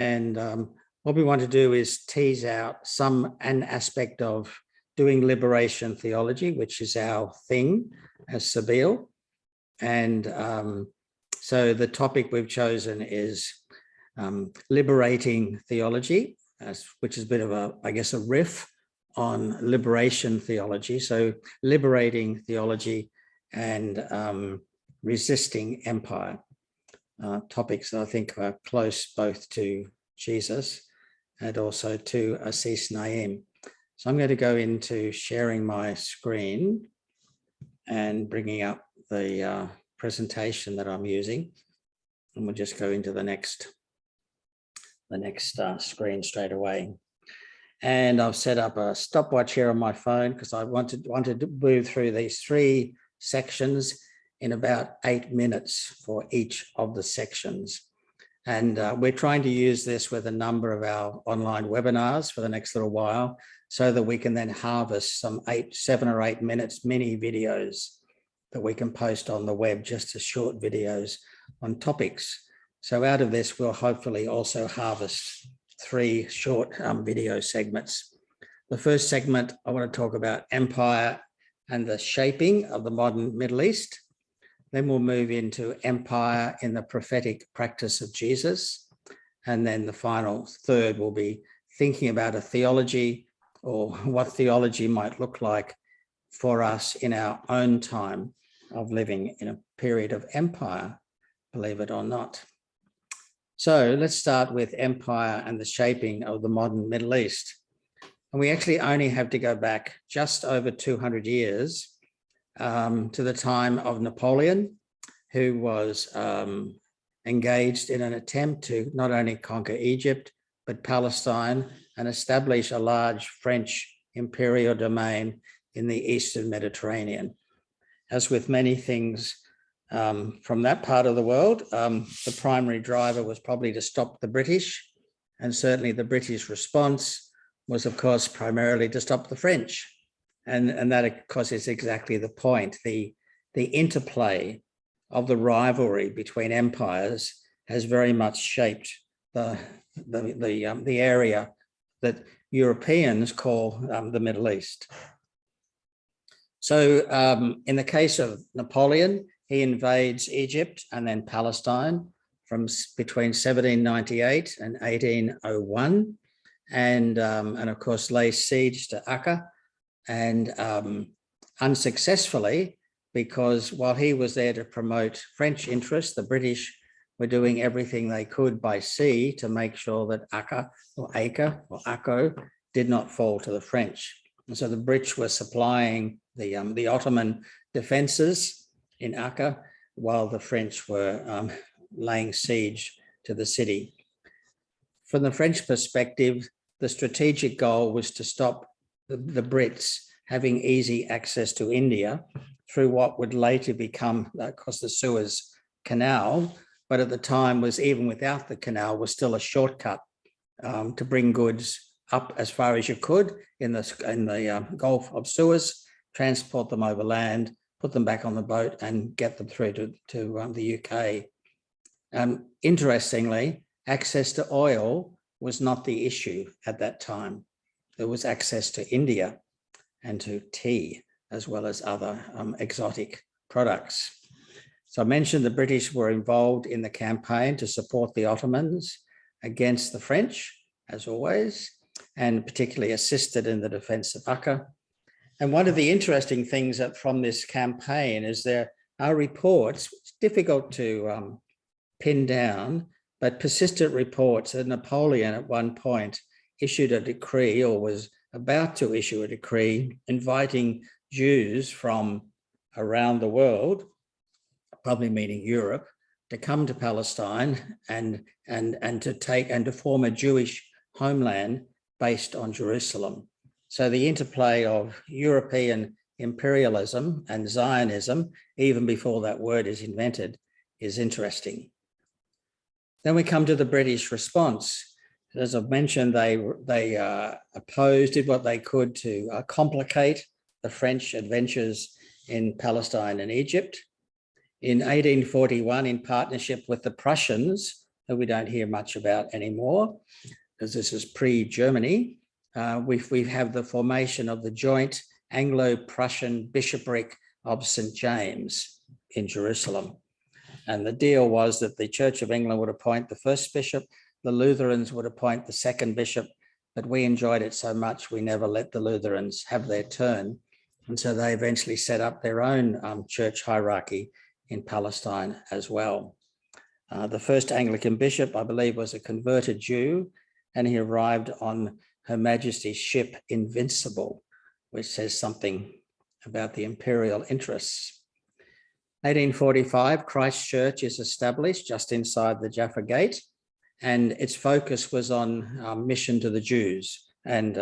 And what we want to do is tease out an aspect of doing liberation theology, which is our thing as Sabeel. And so the topic we've chosen is liberating theology, which is a bit of a, I guess, a riff on liberation theology. So liberating theology and resisting empire, topics that I think are close both to Jesus and also to Assis Naim. So I'm going to go into sharing my screen and bringing up the presentation that I'm using, and we'll just go into the next screen straight away. And I've set up a stopwatch here on my phone because I wanted to move through these 3 sections in about 8 minutes for each of the sections. And we're trying to use this with a number of our online webinars for the next little while so that we can then harvest some 7 or 8 minutes mini videos that we can post on the web, just as short videos on topics. So out of this, we'll hopefully also harvest 3 short video segments. The first segment, I want to talk about empire and the shaping of the modern Middle East. Then we'll move into empire in the prophetic practice of Jesus. And then the final third will be thinking about a theology, or what theology might look like for us in our own time of living in a period of empire, believe it or not. So let's start with empire and the shaping of the modern Middle East. And we actually only have to go back just over 200 years to the time of Napoleon, who was engaged in an attempt to not only conquer Egypt, but Palestine, and establish a large French imperial domain in the Eastern Mediterranean. As with many things from that part of the world, the primary driver was probably to stop the British, and certainly the British response was, of course, primarily to stop the French. And that, of course, is exactly the point. The interplay of the rivalry between empires has very much shaped the area that Europeans call the Middle East. So in the case of Napoleon, he invades Egypt and then Palestine from between 1798 and 1801, and of course lays siege to Acre, and unsuccessfully, because while he was there to promote French interests, the British were doing everything they could by sea to make sure that Acre did not fall to the French. And so the British were supplying the Ottoman defenses in Acre while the French were laying siege to the city. From the French perspective, the strategic goal was to stop the Brits having easy access to India through what would later become, of course, the Suez Canal, but at the time was, even without the canal, was still a shortcut to bring goods up as far as you could in the Gulf of Suez, transport them over land, put them back on the boat and get them through to the UK. Interestingly, access to oil was not the issue at that time. There was access to India and to tea, as well as other exotic products. So I mentioned the British were involved in the campaign to support the Ottomans against the French, as always, and particularly assisted in the defense of Acre. And one of the interesting things from this campaign is there are reports, it's difficult to pin down, but persistent reports that Napoleon at one point issued a decree, or was about to issue a decree, inviting Jews from around the world, probably meaning Europe, to come to Palestine and to form a Jewish homeland based on Jerusalem. So the interplay of European imperialism and Zionism, even before that word is invented, is interesting. Then we come to the British response. As I've mentioned, they opposed, did what they could to complicate the French adventures in Palestine and Egypt. In 1841, in partnership with the Prussians, that we don't hear much about anymore, because this is pre-Germany. We have the formation of the joint Anglo-Prussian bishopric of St. James in Jerusalem. And the deal was that the Church of England would appoint the first bishop, the Lutherans would appoint the second bishop, but we enjoyed it so much we never let the Lutherans have their turn. And so they eventually set up their own church hierarchy in Palestine as well. The first Anglican bishop, I believe, was a converted Jew, and he arrived on Her Majesty's ship Invincible, which says something about the imperial interests. 1845, Christ Church is established just inside the Jaffa Gate, and its focus was on mission to the Jews and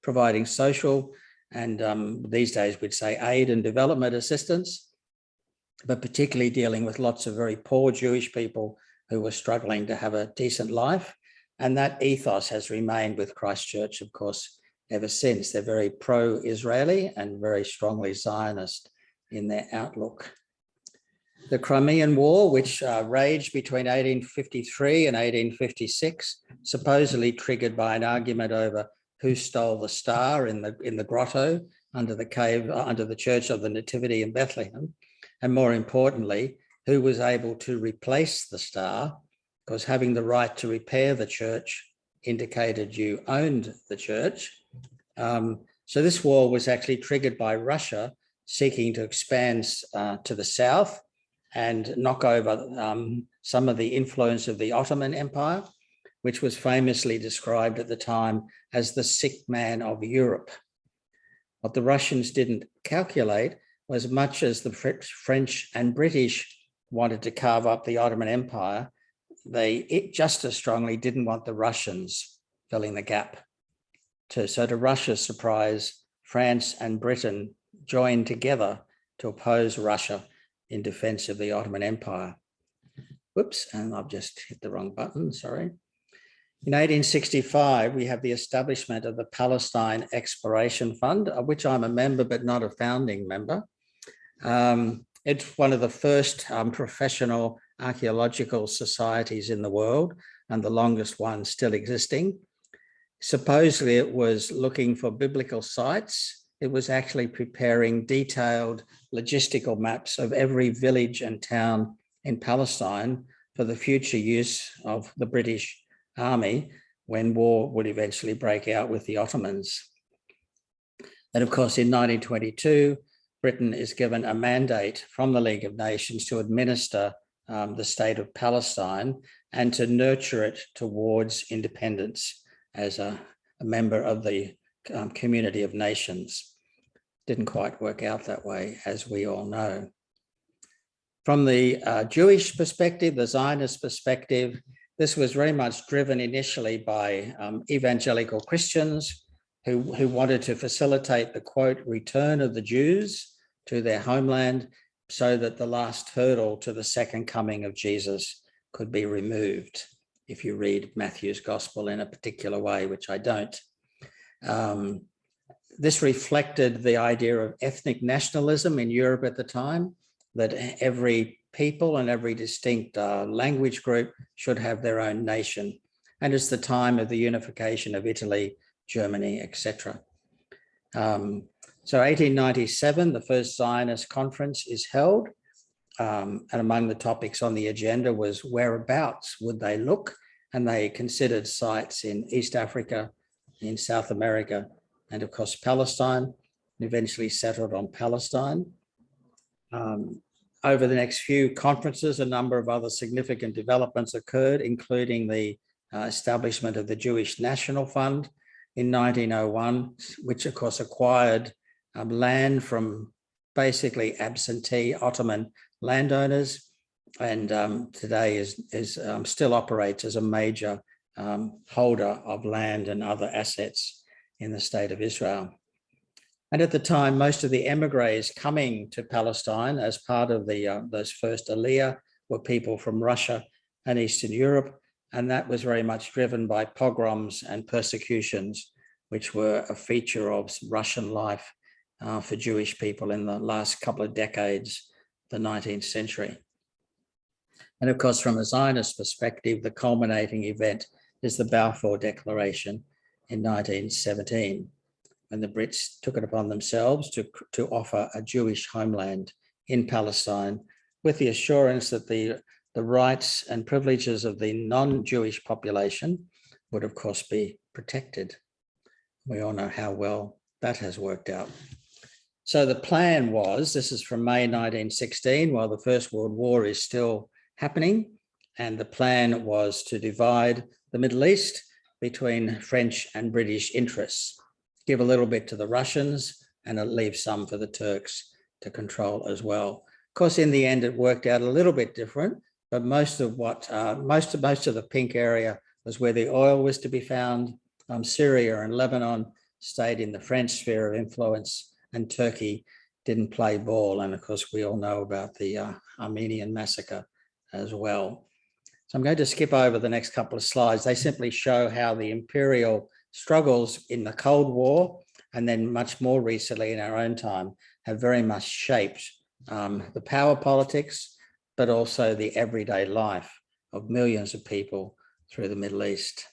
providing social and these days we'd say aid and development assistance, but particularly dealing with lots of very poor Jewish people who were struggling to have a decent life. And that ethos has remained with Christ Church, of course, ever since. They're very pro-Israeli and very strongly Zionist in their outlook. The Crimean War, which raged between 1853 and 1856, supposedly triggered by an argument over who stole the star in the grotto under the cave, under the Church of the Nativity in Bethlehem, and more importantly, who was able to replace the star, because having the right to repair the church indicated you owned the church. So this war was actually triggered by Russia seeking to expand to the south and knock over some of the influence of the Ottoman Empire, which was famously described at the time as the sick man of Europe. What the Russians didn't calculate was, much as the French and British wanted to carve up the Ottoman Empire, they just as strongly didn't want the Russians filling the gap. So to Russia's surprise, France and Britain joined together to oppose Russia in defense of the Ottoman Empire. Whoops, and I've just hit the wrong button, sorry. In 1865, we have the establishment of the Palestine Exploration Fund, of which I'm a member, but not a founding member. It's one of the first professional archaeological societies in the world, and the longest one still existing. Supposedly it was looking for biblical sites. It was actually preparing detailed logistical maps of every village and town in Palestine for the future use of the British Army when war would eventually break out with the Ottomans. And of course, in 1922, Britain is given a mandate from the League of Nations to administer the state of Palestine and to nurture it towards independence as a member of the community of nations. Didn't quite work out that way, as we all know. From the Jewish perspective, the Zionist perspective, this was very much driven initially by evangelical Christians who wanted to facilitate the, quote, return of the Jews to their homeland so that the last hurdle to the second coming of Jesus could be removed, if you read Matthew's gospel in a particular way, which I don't. This reflected the idea of ethnic nationalism in Europe at the time, that every people and every distinct language group should have their own nation. And it's the time of the unification of Italy, Germany, etc. So 1897, the first Zionist conference is held. And among the topics on the agenda was whereabouts would they look? And they considered sites in East Africa, in South America, and of course, Palestine, and eventually settled on Palestine. Over the next few conferences, a number of other significant developments occurred, including the establishment of the Jewish National Fund in 1901, which of course acquired land from basically absentee Ottoman landowners, and today still operates as a major holder of land and other assets in the state of Israel. And at the time, most of the emigres coming to Palestine as part of those first Aliyah were people from Russia and Eastern Europe, and that was very much driven by pogroms and persecutions, which were a feature of Russian life for Jewish people in the last couple of decades, the 19th century. And of course, from a Zionist perspective, the culminating event is the Balfour Declaration in 1917, when the Brits took it upon themselves to offer a Jewish homeland in Palestine, with the assurance that the rights and privileges of the non-Jewish population would, of course, be protected. We all know how well that has worked out. So the plan was, this is from May 1916, while the First World War is still happening, and the plan was to divide the Middle East between French and British interests, give a little bit to the Russians and leave some for the Turks to control as well. Of course, in the end, it worked out a little bit different, but most of the pink area was where the oil was to be found. Syria and Lebanon stayed in the French sphere of influence, and Turkey didn't play ball. And of course, we all know about the Armenian Massacre as well. So I'm going to skip over the next couple of slides. They simply show how the imperial struggles in the Cold War, and then much more recently in our own time, have very much shaped the power politics, but also the everyday life of millions of people through the Middle East.